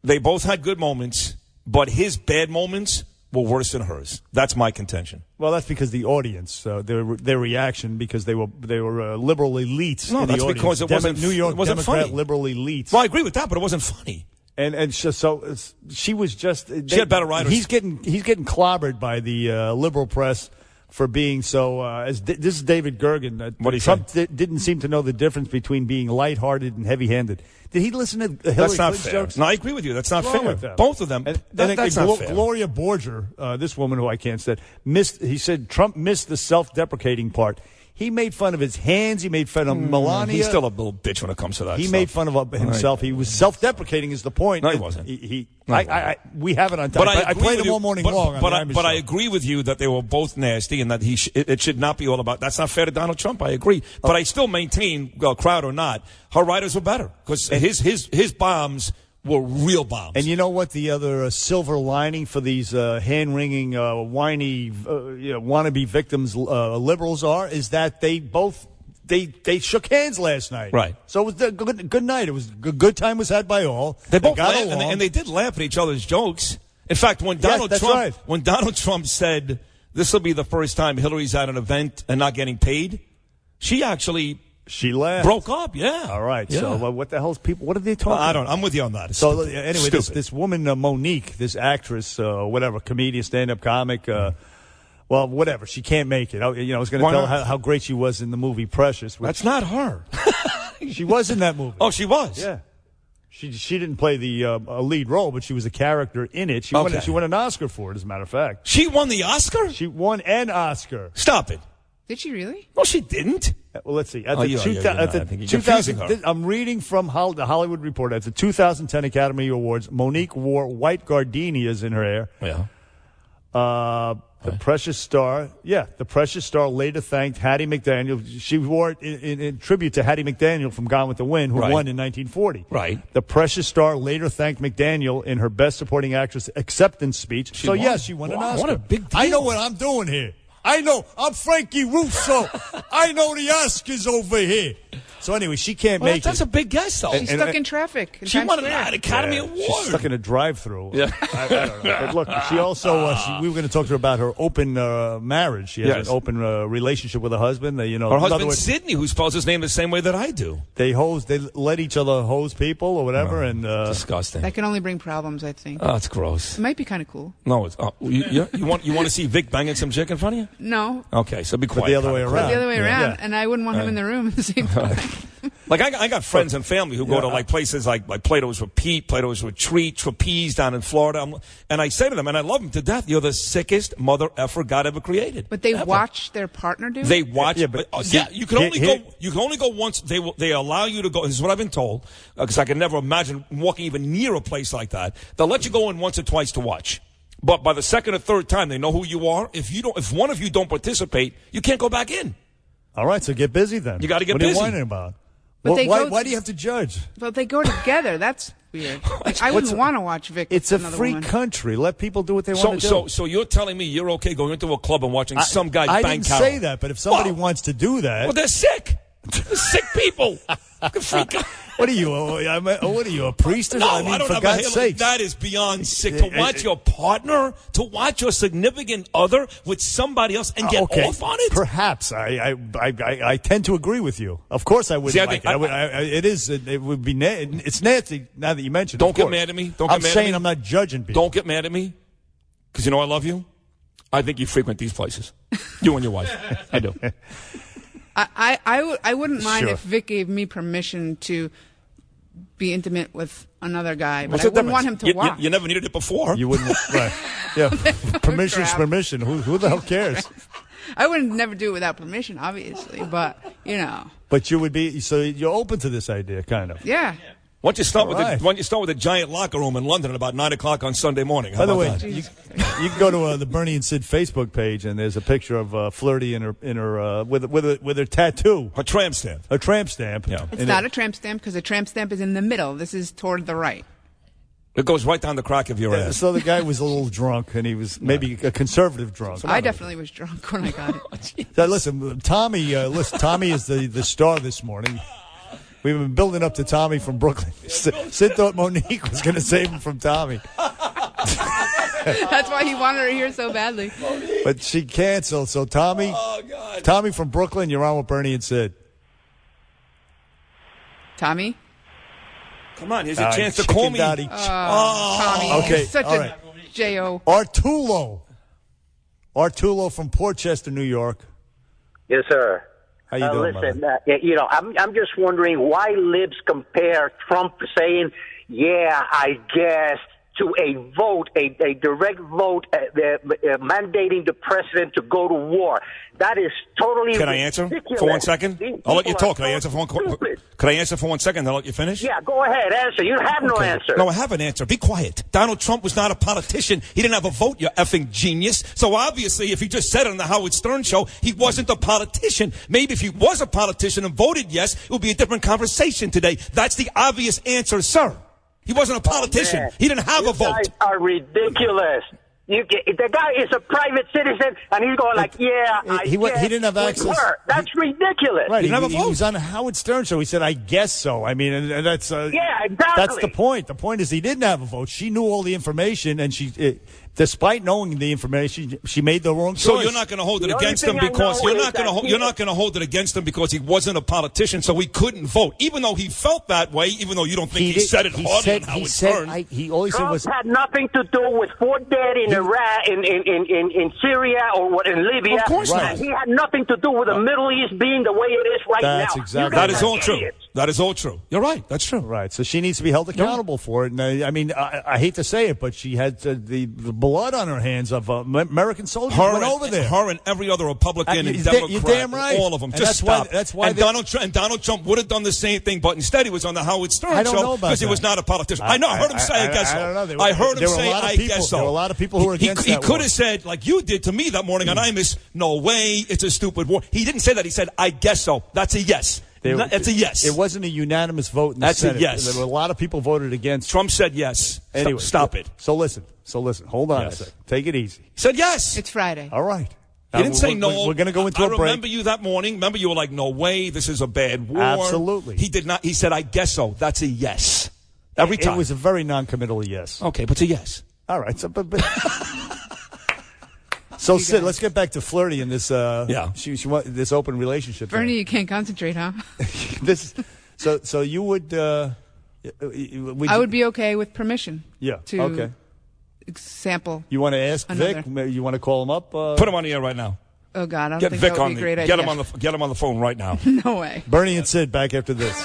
They both had good moments, but his bad moments were worse than hers. That's my contention. Well, that's because the audience, their reaction, because they were liberal elites. No, in that's the because it wasn't New York it wasn't Democrat funny. liberal elites. Well, I agree with that, but it wasn't funny. And so she was just. She had better writers. He's getting clobbered by the liberal press for being so. This is David Gergen. What did he Trump say? Didn't seem to know the difference between being lighthearted and heavy-handed. Did he listen to Hillary That's not Clinton's fair. jokes? No, I agree with you. That's not What's wrong fair. with them? Both of them. That's not fair. Gloria Borger, this woman who I can't stand, he said Trump missed the self-deprecating part. He made fun of his hands. He made fun of Melania. He's still a little bitch when it comes to that He stuff. made fun of himself. He was self-deprecating is the point. No, he wasn't. We have it on time. I played him all morning long. But I agree with you that they were both nasty and that it should not be all about. That's not fair to Donald Trump. I agree. But I still maintain, crowd or not, her writers were better because his bombs were real bombs. And you know what the other silver lining for these hand-wringing, whiny, wannabe victims liberals are is that they both they shook hands last night. Right. So it was a good night. It was a good time was had by all. They both got laughed, along. and they did laugh at each other's jokes. In fact, when Donald Trump said this will be the first time Hillary's at an event and not getting paid, she laughed. Broke up, yeah. All right. Yeah. So what the hell's people? What are they talking about? I don't know. I'm with you on that. It's so stupid. anyway, this woman Monique, this actress, whatever, comedian, stand-up comic, well, whatever. She can't make it. I was going to tell her how great she was in the movie Precious. That's not her. She was in that movie. Oh, she was. Yeah. She didn't play the lead role, but she was a character in it. She won an Oscar for it, as a matter of fact. She won the Oscar? She won an Oscar. Stop it. Did she really? No, she didn't. Well, let's see. I think you're confusing her. I'm reading from the Hollywood Reporter. At the 2010 Academy Awards, Monique wore white gardenias in her hair. Yeah. The Precious Star later thanked Hattie McDaniel. She wore it in tribute to Hattie McDaniel from Gone with the Wind, who won in 1940. Right. The Precious Star later thanked McDaniel in her Best Supporting Actress acceptance speech. She won an Oscar. What a big deal. I know what I'm doing here. I know. I'm Frankie Russo. I know the Oscars over here. So anyway, she can't make it. That's a big guess, though. She's stuck in traffic. She won an Academy Award. She's stuck in a drive-through. Yeah. I don't know. But look, she also, we were going to talk to her about her open marriage. She has an open relationship with her husband. Her husband, Sidney, who spells his name the same way that I do. They let each other hose people or whatever. And disgusting. That can only bring problems, I think. Oh, it's gross. It might be kind of cool. No, it's you want to see Vic banging some chick in front of you? No. Okay, so be quiet. But the other way around. The other way around, and I wouldn't want him in the room at the same time. Like I got friends and family who go to like places like Plato's with Pete, Plato's with Treat, Trapeze down in Florida, and I say to them, and I love them to death, you're the sickest mother effer God ever created. But they watch their partner do it? They watch. You can only go once. They allow you to go. This is what I've been told, because I can never imagine walking even near a place like that. They'll let you go in once or twice to watch. But by the second or third time, they know who you are. If one of you don't participate, you can't go back in. All right, so get busy then. You got to get busy. busy. What are you whining about? But why do you have to judge? But they go together. That's weird. I wouldn't want to watch Vic. It's a another free woman. country. Let people do what they want to do. So you're telling me you're okay going into a club and watching some guy bang I didn't Carol? say that, but if somebody wants to do that, well, they're sick. They're sick people. What are you? What are you, a priest? No, I mean, don't for have God's a sake. That is beyond sick. To watch your partner, to watch your significant other with somebody else and get off on it? Perhaps. I tend to agree with you. Of course I wouldn't like it. It would be it's nasty now that you mentioned it. Don't get mad at me. I'm saying I'm not judging people. Don't get mad at me because you know I love you. I think you frequent these places. You and your wife. I do. I wouldn't mind if Vic gave me permission to be intimate with another guy, but I wouldn't want him to watch. You never needed it before. You wouldn't, right? Yeah, permission's permission. Who the hell cares? I would never do it without permission, obviously, but But you would be you're open to this idea, kind of. Yeah. Why don't you start with a giant locker room in London at about 9 o'clock on Sunday morning? By the way, you can go to the Bernie and Sid Facebook page, and there's a picture of Flirty in her with her tattoo, her tramp stamp. A tramp stamp. Yeah. It's not a tramp stamp because a tramp stamp is in the middle. This is toward the right. It goes right down the crack of your ass. So the guy was a little drunk, and he was maybe a conservative drunk. I definitely was drunk when I got it. Listen, Tommy is the star this morning. We've been building up to Tommy from Brooklyn. Sid thought Monique was going to save him from Tommy. That's why he wanted her here so badly. But she canceled. So Tommy, Tommy from Brooklyn, you're on with Bernie and Sid. Tommy? Come on, here's a chance to call me. Tommy, okay, you're such a J.O. Artulo from Portchester, New York. Yes, sir. How you doing, listen, I'm just wondering why libs compare Trump saying, "Yeah, I guess," to a vote, a direct vote mandating the president to go to war. That is totally Can I answer for 1 second? I'll let you talk. Can I answer for 1 second? Can I answer for 1 second? I'll let you finish? Yeah, go ahead. Answer. You have no answer. No, I have an answer. Be quiet. Donald Trump was not a politician. He didn't have a vote, you effing genius. So obviously, if he just said it on the Howard Stern show, he wasn't a politician. Maybe if he was a politician and voted yes, it would be a different conversation today. That's the obvious answer, sir. He wasn't a politician. He didn't have a vote. You guys are ridiculous. The guy is a private citizen, and he's going like, he didn't have access. That's ridiculous. Right, he didn't have a vote. He was on Howard Stern show. He said, "I guess so." I mean, and that's exactly. That's the point. The point is he didn't have a vote. She knew all the information, and despite knowing the information, she made the wrong choice. So you're not going to hold it against him because you're not going to hold it against him because he wasn't a politician, so he couldn't vote, even though he felt that way. Even though you don't think he said it hard on Howard Stern. Trump had nothing to do with Fort Dead in Iraq, in Syria, or in Libya. Of course not. And he had nothing to do with the Middle East being the way it is right That's now. Exactly. That is all true. That is all true. You're right. That's true. Right. So she needs to be held accountable for it. And I mean, I hate to say it, but she had the blood on her hands of American soldiers went over there. Her and every other Republican and Democrat, you're damn right. all of them. And just stop. That's why. And Donald Trump would have done the same thing, but instead he was on the Howard Stern show because he was not a politician. I know. I heard him say, "I guess so." I don't know. I heard him say, "I guess so." There were a lot of people who were against that. He could have said, like you did to me that morning on Imus, "No way, it's a stupid war." He didn't say that. He said, "I guess so." That's a yes. That's a yes. It wasn't a unanimous vote in the Senate. That's a yes. There were a lot of people voted against. Trump said yes. Anyway, stop it. So listen. Hold on a second. Take it easy. He said yes. It's Friday. All right. He didn't say no. We're going to go into a break. I remember you that morning. Remember you were like, "No way, this is a bad war." Absolutely. He did not. He said, "I guess so." That's a yes. Every time. It was a very non-committal yes. Okay, but it's a yes. All right. So, So, Sid, let's get back to flirty in this. She want this open relationship. Bernie, you can't concentrate, huh? So you would. I would be okay with permission. Yeah. To sample. You want to ask another. Vic? You want to call him up? Put him on the air right now. Oh God, I don't Get think Vic that would on be a great Get idea. him on the phone right now. No way. Bernie and Sid back after this.